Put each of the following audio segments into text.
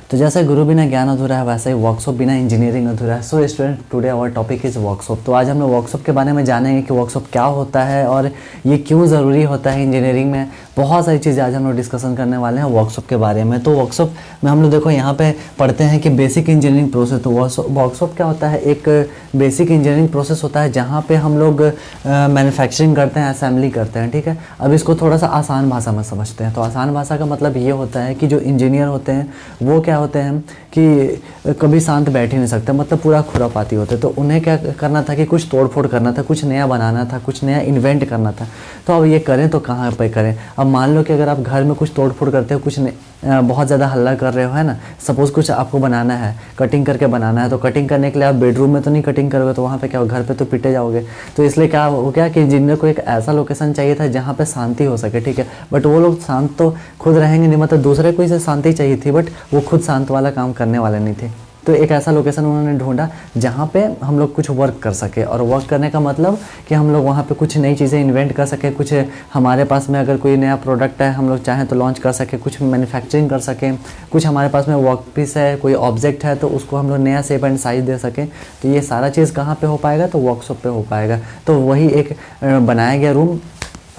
तो जैसे गुरु बिना ज्ञान अधूरा है, वैसे ही वर्कशॉप बिना इंजीनियरिंग अधूरा है। So student, today our topic is workshop. तो आज हम लोग वर्कशॉप के बारे में जानेंगे कि वर्कशॉप क्या होता है और ये क्यों ज़रूरी होता है इंजीनियरिंग में। बहुत सारी चीज़ें आज हम लोग डिस्कशन करने वाले हैं वर्कशॉप के बारे में। तो वर्कशॉप में हम लोग देखो यहाँ पे पढ़ते हैं कि बेसिक इंजीनियरिंग प्रोसेस। तो वर्कशॉप क्या होता है? एक बेसिक इंजीनियरिंग प्रोसेस होता है जहाँ पे हम लोग मैन्युफैक्चरिंग करते हैं, असेंबली करते हैं। ठीक है, अब इसको थोड़ा सा आसान भाषा में समझते हैं। तो आसान भाषा का मतलब ये होता है कि जो इंजीनियर होते हैं वो क्या होते हैं कि कभी शांत बैठ ही नहीं सकते, मतलब पूरा खुरापाती होते। तो उन्हें क्या करना था कि कुछ तोड़ फोड़ करना था, कुछ नया बनाना था, कुछ नया इन्वेंट करना था। तो अब ये करें तो कहाँ पे करें? अब मान लो कि अगर आप घर में कुछ तोड़ फोड़ करते हो, कुछ बहुत ज़्यादा हल्ला कर रहे हो, है ना। सपोज़ कुछ आपको बनाना है, कटिंग करके बनाना है। तो कटिंग करने के लिए आप बेडरूम में तो नहीं कटिंग करोगे, तो वहाँ पे क्या हो, घर पे तो पिटे जाओगे। तो इसलिए क्या हो गया कि इंजीनियर को एक ऐसा लोकेशन चाहिए था जहाँ पे शांति हो सके। ठीक है, बट वो लोग शांत तो खुद रहेंगे नहीं, मतलब दूसरे को से शांति चाहिए थी, बट वो खुद शांत वाला काम करने वाले नहीं थे। तो एक ऐसा लोकेशन उन्होंने ढूंढा जहाँ पे हम लोग कुछ वर्क कर सके। और वर्क करने का मतलब कि हम लोग वहाँ पे कुछ नई चीज़ें इन्वेंट कर सके, कुछ हमारे पास में अगर कोई नया प्रोडक्ट है हम लोग चाहें तो लॉन्च कर सके, कुछ मैन्युफैक्चरिंग कर सकें, कुछ हमारे पास में वर्क पीस है, कोई ऑब्जेक्ट है तो उसको हम लोग नया शेप एंड साइज़ दे सकें। तो ये सारा चीज़ कहाँ पर हो पाएगा? तो वर्कशॉप पर हो पाएगा। तो वही एक बनाया गया रूम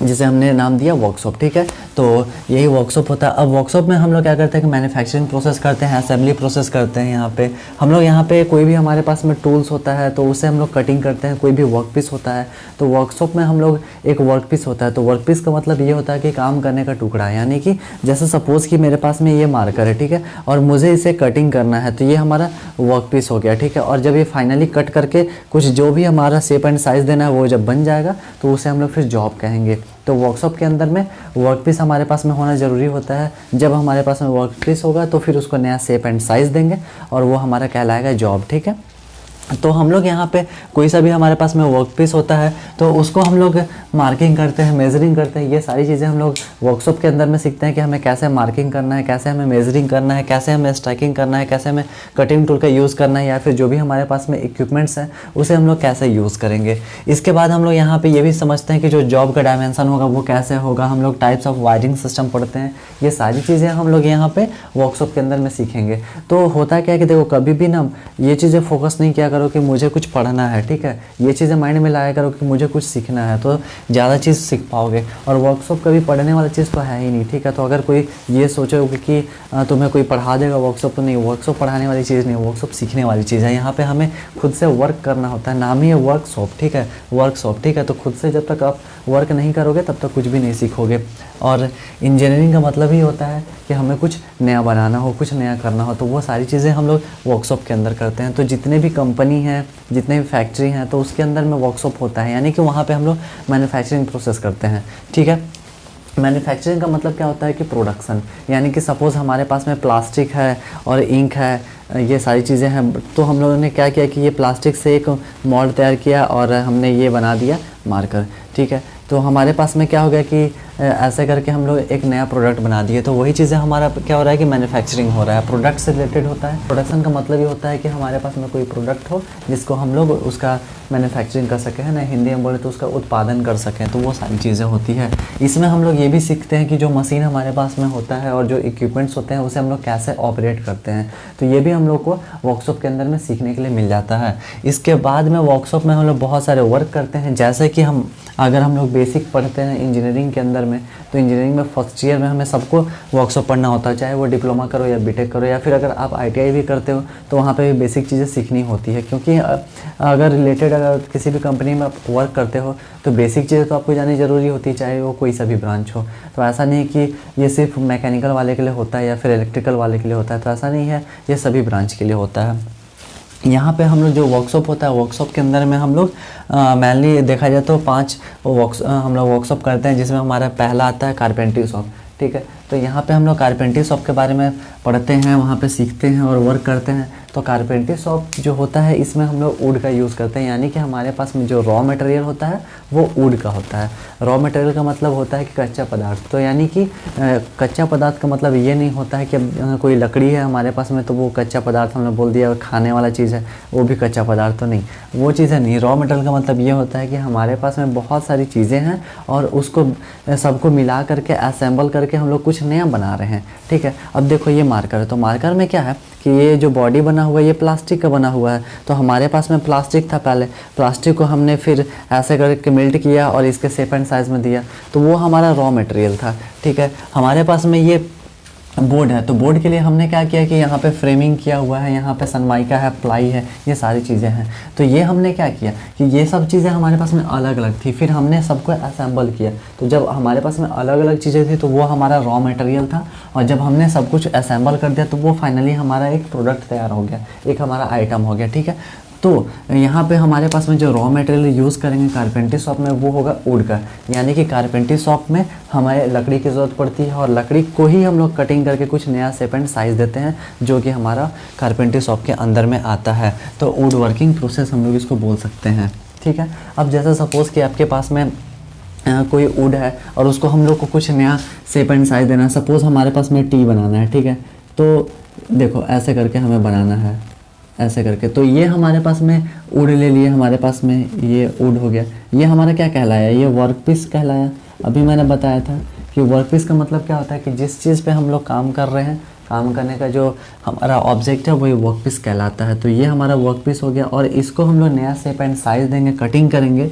जिसे हमने नाम दिया वर्कशॉप। ठीक है, तो यही वर्कशॉप होता है। अब वर्कशॉप में हम लोग क्या करते हैं कि मैन्युफैक्चरिंग प्रोसेस करते हैं, असेंबली प्रोसेस करते हैं। यहाँ पे हम लोग कोई भी हमारे पास में टूल्स होता है तो उससे हम लोग कटिंग करते हैं। कोई भी वर्क पीस होता है तो वर्कशॉप में हम लोग एक वर्क पीस होता है। तो वर्क पीस का मतलब ये होता है कि काम करने का टुकड़ा, यानी कि जैसे सपोज़ कि मेरे पास में ये मार्कर है, ठीक है, और मुझे इसे कटिंग करना है, तो ये हमारा वर्क पीस हो गया। ठीक है, और जब ये फाइनली कट करके कुछ जो भी हमारा शेप एंड साइज़ देना है वो जब बन जाएगा तो उसे हम लोग फिर जॉब कहेंगे। तो वर्कशॉप के अंदर में वर्क पीस हमारे पास में होना ज़रूरी होता है। जब हमारे पास में वर्क पीस होगा तो फिर उसको नया शेप एंड साइज़ देंगे और वो हमारा कहलाएगा जॉब। ठीक है, तो हम लोग यहाँ पे कोई सा भी हमारे पास में वर्क पीस होता है तो उसको हम लोग मार्किंग करते हैं, मेजरिंग करते हैं। ये सारी चीज़ें हम लोग वर्कशॉप के अंदर में सीखते हैं कि हमें कैसे मार्किंग करना है, कैसे हमें मेजरिंग करना है, कैसे हमें स्ट्राइकिंग करना है, कैसे हमें कटिंग टूल का यूज़ करना है, या फिर जो भी हमारे पास में इक्विपमेंट्स हैं उसे हम लोग कैसे यूज़ करेंगे। इसके बाद हम लोग यहाँ पर ये भी समझते हैं कि जो जॉब का डायमेंशन होगा वो कैसे होगा। हम लोग टाइप्स ऑफ वायरिंग सिस्टम पढ़ते हैं। ये सारी चीज़ें हम लोग यहाँ पर वर्कशॉप के अंदर में सीखेंगे। तो होता क्या है कि देखो, कभी भी ना ये चीज़ें फोकस नहीं किया करो कि मुझे कुछ पढ़ना है। ठीक है, ये चीज़ें माइंड में लाया करो कि मुझे कुछ सीखना है, तो ज़्यादा चीज़ सीख पाओगे। और वर्कशॉप कभी पढ़ने वाली चीज़ तो है ही नहीं। ठीक है, तो अगर कोई ये सोचोगे कि तुम्हें कोई पढ़ा देगा वर्कशॉप, तो नहीं, वर्कशॉप पढ़ाने वाली चीज़ नहीं, वर्कशॉप सीखने वाली चीज़ है। यहाँ पे हमें खुद से वर्क करना होता है, नाम ही है वर्कशॉप। ठीक है, वर्कशॉप। ठीक है, तो खुद से जब तक आप वर्क नहीं करोगे तब तक कुछ भी नहीं सीखोगे। और इंजीनियरिंग का मतलब ही होता है कि हमें कुछ नया बनाना हो, कुछ नया करना हो, तो वो सारी चीज़ें हम लोग वर्कशॉप के अंदर करते हैं। तो जितने भी कंपनी हैं, जितने भी फैक्ट्री हैं, तो उसके अंदर में वर्कशॉप होता है, यानी कि वहाँ पे हम लोग मैन्युफैक्चरिंग प्रोसेस करते हैं। ठीक है, मैन्युफैक्चरिंग का मतलब क्या होता है कि प्रोडक्शन, यानी कि सपोज़ हमारे पास में प्लास्टिक है और इंक है, ये सारी चीज़ें हैं। तो हम लोगों ने क्या किया कि ये प्लास्टिक से एक मॉडल तैयार किया और हमने ये बना दिया मार्कर। ठीक है, तो हमारे पास में क्या हो गया कि ऐसे करके हम लोग एक नया प्रोडक्ट बना दिए। तो वही चीज़ें हमारा क्या हो रहा है कि मैन्युफैक्चरिंग हो रहा है, प्रोडक्ट से रिलेटेड होता है। प्रोडक्शन का मतलब ये होता है कि हमारे पास में कोई प्रोडक्ट हो जिसको हम लोग उसका मैन्युफैक्चरिंग कर सकें, है ना, हिंदी में बोले तो उसका उत्पादन कर सकें। तो वो सारी चीज़ें होती है। इसमें हम लोग ये भी सीखते हैं कि जो मशीन हमारे पास में होता है और जो इक्विपमेंट्स होते हैं उसे हम लोग कैसे ऑपरेट करते हैं। तो ये भी हम लोग को वर्कशॉप के अंदर में सीखने के लिए मिल जाता है। इसके बाद में वर्कशॉप में हम लोग बहुत सारे वर्क करते हैं। जैसे कि अगर हम लोग बेसिक पढ़ते हैं इंजीनियरिंग के अंदर में, तो इंजीनियरिंग में फर्स्ट ईयर में हमें सबको वर्कशॉप पढ़ना होता है, चाहे वो डिप्लोमा करो या बीटेक करो, या फिर अगर आप आईटीआई भी करते हो तो वहाँ पे भी बेसिक चीज़ें सीखनी होती है। क्योंकि अगर किसी भी कंपनी में आप वर्क करते हो तो बेसिक चीज़ें तो आपको जाननी ज़रूरी होती है, चाहे वो कोई सा भी ब्रांच हो। तो ऐसा नहीं कि ये सिर्फ मैकेनिकल वाले के लिए होता है या फिर इलेक्ट्रिकल वाले के लिए होता है, तो ऐसा नहीं है, ये सभी ब्रांच के लिए होता है। यहाँ पे हम लोग जो वर्कशॉप होता है, वर्कशॉप के अंदर में हम लोग मेनली देखा जाए तो 5 हम लोग वर्कशॉप करते हैं, जिसमें हमारा पहला आता है कारपेंटरी शॉप। ठीक है, तो यहाँ पे हम लोग कारपेंटरी शॉप के बारे में पढ़ते हैं, वहाँ पे सीखते हैं और वर्क करते हैं। तो कारपेंटरी शॉप जो होता है इसमें हम लोग वुड का यूज़ करते हैं, यानी कि हमारे पास में जो रॉ मटेरियल होता है वो वुड का होता है। रॉ मटेरियल का मतलब होता है कि कच्चा पदार्थ। तो यानी कि कच्चा पदार्थ का मतलब ये नहीं होता है कि कोई लकड़ी है हमारे पास में तो वो कच्चा पदार्थ हमने बोल दिया, और खाने वाला चीज़ है वो भी कच्चा पदार्थ, तो नहीं, वो चीज़ें नहीं। रॉ मटेरियल का मतलब ये होता है कि हमारे पास में बहुत सारी चीज़ें हैं और उसको सबको मिला करके असेंबल करके हम लोग कुछ नया बना रहे हैं। ठीक है, अब देखो ये मार्कर है। तो मार्कर में क्या है कि ये जो बॉडी बना हुआ है ये प्लास्टिक का बना हुआ है। तो हमारे पास में प्लास्टिक था पहले, प्लास्टिक को हमने फिर ऐसे करके मेल्ट किया और इसके शेप एंड साइज़ में दिया, तो वो हमारा रॉ मटेरियल था। ठीक है, हमारे पास में ये बोर्ड है, तो बोर्ड के लिए हमने क्या किया कि यहाँ पे फ्रेमिंग किया हुआ है, यहाँ पे सनमाइका है, प्लाई है, ये सारी चीज़ें हैं। तो ये हमने क्या किया कि ये सब चीज़ें हमारे पास में अलग अलग थी, फिर हमने सबको असेंबल किया। तो जब हमारे पास में अलग अलग चीज़ें थी तो वो हमारा रॉ मटेरियल था, और जब हमने सब कुछ असेंबल कर दिया तो वो फाइनली हमारा एक प्रोडक्ट तैयार हो गया, एक हमारा आइटम हो गया। ठीक है, तो यहाँ पे हमारे पास में जो रॉ मटेरियल यूज़ करेंगे कारपेंट्री शॉप में वो होगा वुड का, यानी कि कारपेंट्री शॉप में हमें लकड़ी की ज़रूरत पड़ती है, और लकड़ी को ही हम लोग कटिंग करके कुछ नया शेप एंड साइज़ देते हैं जो कि हमारा कारपेंट्री शॉप के अंदर में आता है। तो वुड वर्किंग प्रोसेस हम लोग इसको बोल सकते हैं। ठीक है, अब जैसे सपोज़ कि आपके पास में कोई वुड है और उसको हम लोग को कुछ नया शेप एंड साइज़ देना है। सपोज़ हमारे पास में टी बनाना है, ठीक है, तो देखो ऐसे करके हमें बनाना है, ऐसे करके। तो ये हमारे पास में वुड ले लिए, हमारे पास में ये वुड हो गया। ये हमारा क्या कहलाया, ये वर्क पीस कहलाया। अभी मैंने बताया था कि वर्क पीस का मतलब क्या होता है कि जिस चीज़ पे हम लोग काम कर रहे हैं, काम करने का जो हमारा ऑब्जेक्ट है वही वर्क पीस कहलाता है। तो ये हमारा वर्क पीस हो गया, और इसको हम लोग नया शेप एंड साइज़ देंगे, कटिंग करेंगे,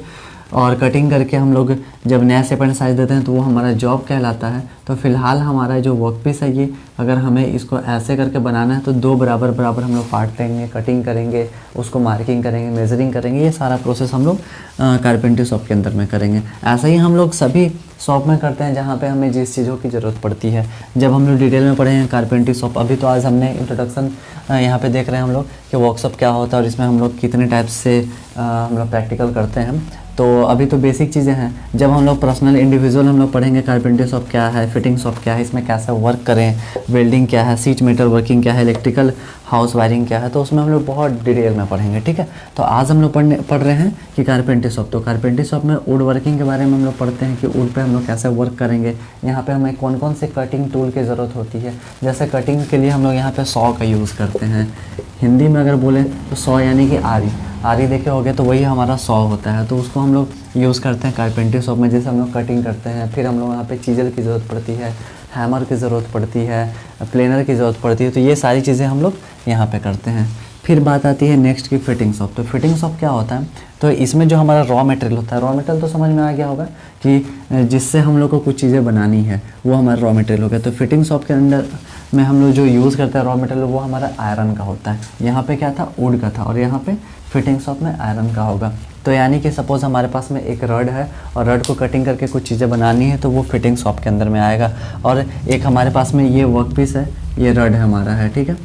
और कटिंग करके हम लोग जब नया शेप एंड साइज़ देते हैं तो वो हमारा जॉब कहलाता है। तो फिलहाल हमारा जो वर्क पीस है ये, अगर हमें इसको ऐसे करके बनाना है तो 2 बराबर बराबर हम लोग पार्ट लेंगे, कटिंग करेंगे, उसको मार्किंग करेंगे, मेजरिंग करेंगे। ये सारा प्रोसेस हम लोग कारपेंट्री शॉप के अंदर में करेंगे। ऐसा ही हम लोग सभी शॉप में करते हैं जहाँ पे हमें जिस चीज़ों की ज़रूरत पड़ती है। जब हम लोग डिटेल में पढ़े हैं कारपेंट्री शॉप, अभी तो आज हमने इंट्रोडक्शन यहाँ पे देख रहे हैं हम लोग कि वर्कशॉप क्या होता है और इसमें हम लोग कितने टाइप से हम लोग प्रैक्टिकल करते हैं। तो अभी तो बेसिक चीज़ें हैं। जब हम लोग पर्सनल इंडिविजुअल हम लोग पढ़ेंगे कारपेंट्री शॉप क्या है, फिटिंग शॉप क्या है, इसमें कैसे वर्क करें, वेल्डिंग क्या है, सीट मेटल वर्किंग क्या है, इलेक्ट्रिकल हाउस वायरिंग क्या है, तो उसमें हम लोग बहुत डिटेल में पढ़ेंगे। ठीक है, तो आज हम लोग पढ़ रहे हैं कि कारपेंट्री शॉप। तो कारपेंट्री शॉप में वुड वर्किंग के बारे में हम लोग पढ़ते हैं कि वुड पे हम लोग कैसे वर्क करेंगे, यहाँ पे हमें कौन कौन से कटिंग टूल की ज़रूरत होती है। जैसे कटिंग के लिए हम लोग यहाँ पे सॉ का यूज़ करते हैं। हिंदी में अगर बोलें तो सॉ यानी कि आरी, आरी देखे होगे तो वही हमारा सॉ होता है। तो उसको हम लोग यूज़ करते हैं कारपेंट्री शॉप में, जैसे हम लोग कटिंग करते हैं। फिर हम लोग यहाँ पे चीज़ल की ज़रूरत पड़ती है, हैमर की ज़रूरत पड़ती है, प्लेनर की ज़रूरत पड़ती है। तो ये सारी चीज़ें हम लोग यहाँ पे करते हैं। फिर बात आती है नेक्स्ट की फिटिंग शॉप। तो फिटिंग शॉप क्या होता है, तो इसमें जो हमारा रॉ मटेरियल होता है, रॉ मटेरियल तो समझ में आ गया होगा कि जिससे हम लोग को कुछ चीज़ें बनानी है वो हमारा रॉ मटेरियल हो गया। तो फिटिंग शॉप के अंदर में हम लोग जो यूज़ करते हैं रॉ मटेरियल वो हमारा आयरन का होता है। यहाँ पे क्या था, वुड का था, और यहाँ पे फिटिंग शॉप में आयरन का होगा। तो यानी कि सपोज़ हमारे पास में एक रड है और रड को कटिंग करके कुछ चीज़ें बनानी है तो वो फिटिंग शॉप के अंदर में आएगा। और एक हमारे पास में ये वर्क पीस है, ये रड है हमारा है, ठीक है,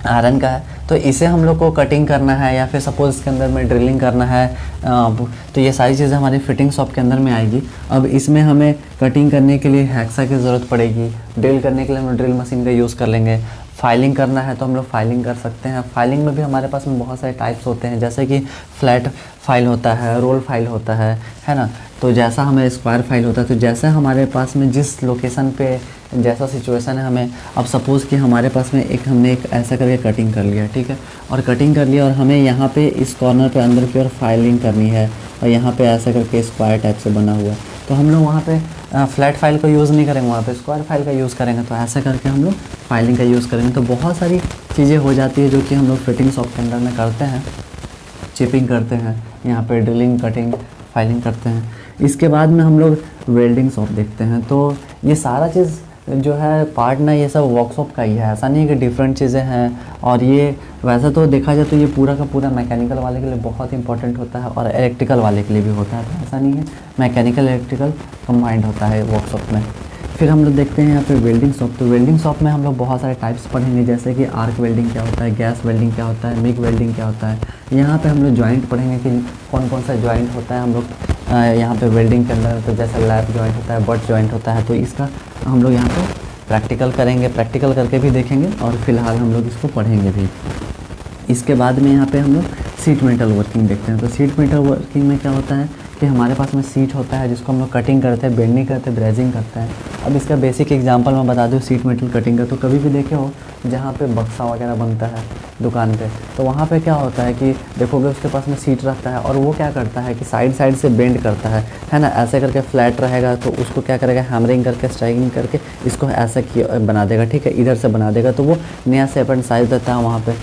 आयरन का है। तो इसे हम लोग को कटिंग करना है या फिर सपोज़ इसके अंदर में ड्रिलिंग करना है, तो ये सारी चीज़ें हमारी फिटिंग शॉप के अंदर में आएगी। अब इसमें हमें कटिंग करने के लिए हैक्सा की ज़रूरत पड़ेगी, ड्रिल करने के लिए हम ड्रिल मशीन का यूज़ कर लेंगे, फाइलिंग करना है तो हम लोग फाइलिंग कर सकते हैं। फाइलिंग में भी हमारे पास में बहुत सारे टाइप्स होते हैं, जैसे कि फ्लैट फाइल होता है, रोल फाइल होता है ना। तो जैसा हमें स्क्वायर फाइल होता है, तो जैसे हमारे पास में जिस लोकेशन पे जैसा सिचुएशन है हमें, अब सपोज़ कि हमारे पास में हमने एक ऐसा करके कटिंग कर लिया, ठीक है, और कटिंग कर लिया और हमें यहाँ पे इस कॉर्नर पे अंदर की ओर फाइलिंग करनी है, और यहाँ पे ऐसा करके स्क्वायर टाइप से बना हुआ है, तो हम लोग वहाँ पे फ्लैट फाइल का यूज़ नहीं करेंगे, वहाँ पे स्क्वायर फाइल का यूज़ करेंगे। तो ऐसा करके हम लोग फाइलिंग का यूज़ करेंगे। तो बहुत सारी चीज़ें हो जाती है जो कि हम लोग फिटिंग शॉप के अंदर में करते हैं। चिपिंग करते हैं, यहाँ पे ड्रिलिंग, कटिंग, फाइलिंग करते हैं। इसके बाद में हम लोग वेल्डिंग शॉप देखते हैं। तो ये सारा चीज़ जो है पार्ट ना, ये सब वर्कशॉप का ही है, ऐसा नहीं है कि डिफरेंट चीज़ें हैं। और ये वैसे तो देखा जाए तो ये पूरा का पूरा मैकेनिकल वाले के लिए बहुत इंपॉर्टेंट होता है और इलेक्ट्रिकल वाले के लिए भी होता है। तो ऐसा नहीं है, मैकेनिकल इलेक्ट्रिकल कंबाइंड होता है वर्कशॉप में। फिर हम लोग देखते हैं यहाँ पे वेल्डिंग शॉप। तो वेल्डिंग शॉप में हम लोग बहुत सारे टाइप्स पढ़ेंगे, जैसे कि आर्क वेल्डिंग क्या होता है, गैस वेल्डिंग क्या होता है, मिग वेल्डिंग क्या होता है। यहाँ पे हम लोग जॉइंट पढ़ेंगे कि कौन कौन सा जॉइंट होता है हम लोग यहाँ पे वेल्डिंग के अंदर। तो जैसे लैप जॉइंट होता है, बट जॉइंट होता है, तो इसका हम लोग यहाँ पे प्रैक्टिकल करेंगे, प्रैक्टिकल करके भी देखेंगे और फिलहाल हम लोग इसको पढ़ेंगे भी। इसके बाद में यहाँ पे हम लोग सीट मेटल वर्किंग देखते हैं। तो सीट मेटल वर्किंग में क्या होता है कि कि हमारे पास में सीट होता है जिसको हम लोग कटिंग करते हैं, बेंडिंग करते हैं, ब्रेजिंग करते हैं। अब इसका बेसिक एग्जांपल मैं बता दूँ सीट मेटल कटिंग का, तो कभी भी देखे हो जहाँ पे बक्सा वगैरह बनता है दुकान पे, तो वहाँ पे क्या होता है कि देखोगे उसके पास में सीट रहता है और वो क्या करता है कि साइड साइड से बेंड करता है ना, ऐसे करके फ्लैट रहेगा तो उसको क्या करेगा, हैमरिंग करके स्ट्राइकिंग करके इसको ऐसा किया बना देगा, ठीक है, इधर से बना देगा, तो वो नया शेप एंड साइज देता है वहाँ पे।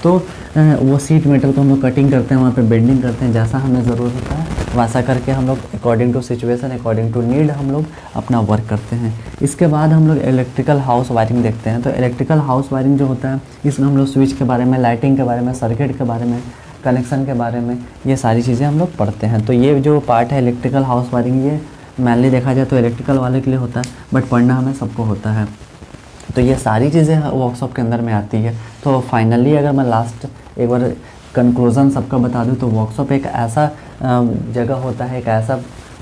तो वो सीट मेटल को हम लोग कटिंग करते हैं, वहाँ पे बेंडिंग करते हैं, जैसा हमें ज़रूरत होता है वैसा करके हम लोग according to situation, according to need हम लोग अपना वर्क करते हैं। इसके बाद हम लोग इलेक्ट्रिकल हाउस वायरिंग देखते हैं। तो इलेक्ट्रिकल हाउस वायरिंग जो होता है इसमें हम लोग स्विच के बारे में, लाइटिंग के बारे में, सर्किट के बारे में, कनेक्शन के बारे में, ये सारी चीज़ें हम लोग पढ़ते हैं। तो ये जो पार्ट है इलेक्ट्रिकल हाउस वायरिंग, ये मेनली देखा जाए तो इलेक्ट्रिकल वाले के लिए होता है, बट पढ़ना हमें सबको होता है। तो ये सारी चीज़ें वर्कशॉप के अंदर में आती है। तो फाइनली अगर मैं लास्ट एक बार कंक्लूज़न सबका बता दूं, तो वर्कशॉप एक ऐसा जगह होता है, एक ऐसा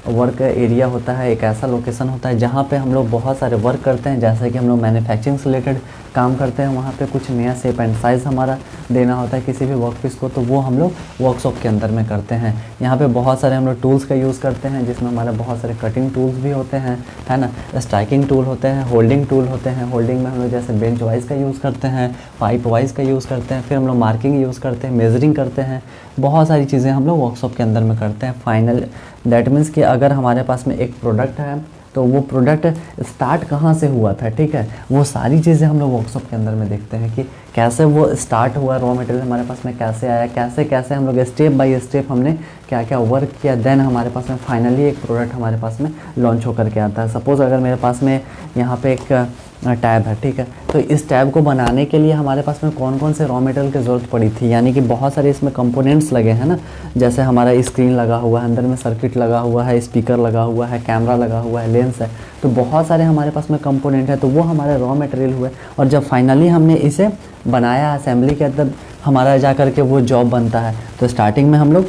वर्क एरिया होता है, एक ऐसा लोकेशन होता है जहाँ पे हम लोग बहुत सारे वर्क करते हैं। जैसे कि हम लोग मैन्युफैक्चरिंग से रिलेटेड काम करते हैं, वहाँ पे कुछ नया शेप एंड साइज़ हमारा देना होता है किसी भी वर्क पीस को, तो वो हम लोग वर्कशॉप के अंदर में करते हैं। यहाँ पे बहुत सारे हम लोग टूल्स का यूज़ करते हैं, जिसमें हमारे बहुत सारे कटिंग टूल्स भी होते हैं, है ना, स्ट्राइकिंग टूल होते हैं, होल्डिंग टूल होते हैं। होल्डिंग में हम लोग जैसे बेंच वाइज का यूज़ करते हैं, पाइप वाइज का यूज़ करते हैं, फिर हम लोग मार्किंग यूज़ करते हैं, मेजरिंग करते हैं, बहुत सारी चीज़ें हम लोग वर्कशॉप के अंदर में करते हैं। फाइनल दैट मीन्स कि अगर हमारे पास में एक प्रोडक्ट है तो वो प्रोडक्ट स्टार्ट कहाँ से हुआ था, ठीक है, वो सारी चीज़ें हम लोग वर्कशॉप के अंदर में देखते हैं कि कैसे वो स्टार्ट हुआ, रॉ मटेरियल हमारे पास में कैसे आया, कैसे कैसे हम लोग स्टेप बाय स्टेप हमने क्या क्या वर्क किया, देन हमारे पास में फाइनली एक प्रोडक्ट हमारे पास में लॉन्च होकर के आता है। सपोज़ अगर मेरे पास में यहाँ पे एक टैब है, ठीक है, तो इस टैब को बनाने के लिए हमारे पास में कौन कौन से रॉ मटेरियल की ज़रूरत पड़ी थी, यानी कि बहुत सारे इसमें कंपोनेंट्स लगे हैं ना, जैसे हमारा स्क्रीन लगा हुआ है, अंदर में सर्किट लगा हुआ है, स्पीकर लगा हुआ है, कैमरा लगा हुआ है, लेंस है, तो बहुत सारे हमारे पास में कंपोनेंट है, तो वो हमारे रॉ मटेरियल हुए। और जब फाइनली हमने इसे बनाया, असेंबली किया, तब हमारा जा कर के वो जॉब बनता है। तो स्टार्टिंग में हम लोग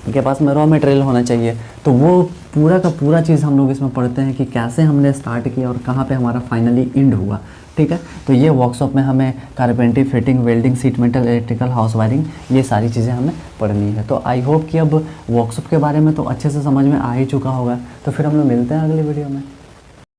के पास में रॉ मटेरियल होना चाहिए, तो वो पूरा का पूरा चीज़ हम लोग इसमें पढ़ते हैं कि कैसे हमने स्टार्ट किया और कहाँ पे हमारा फाइनली एंड हुआ, ठीक है। तो ये वर्कशॉप में हमें carpentry, fitting, welding, seat metal, electrical, house wiring, ये सारी चीज़ें हमें पढ़नी है। तो आई होप कि अब वर्कशॉप के बारे में तो अच्छे से समझ में आ ही चुका होगा। तो फिर हम लोग मिलते हैं अगली वीडियो में।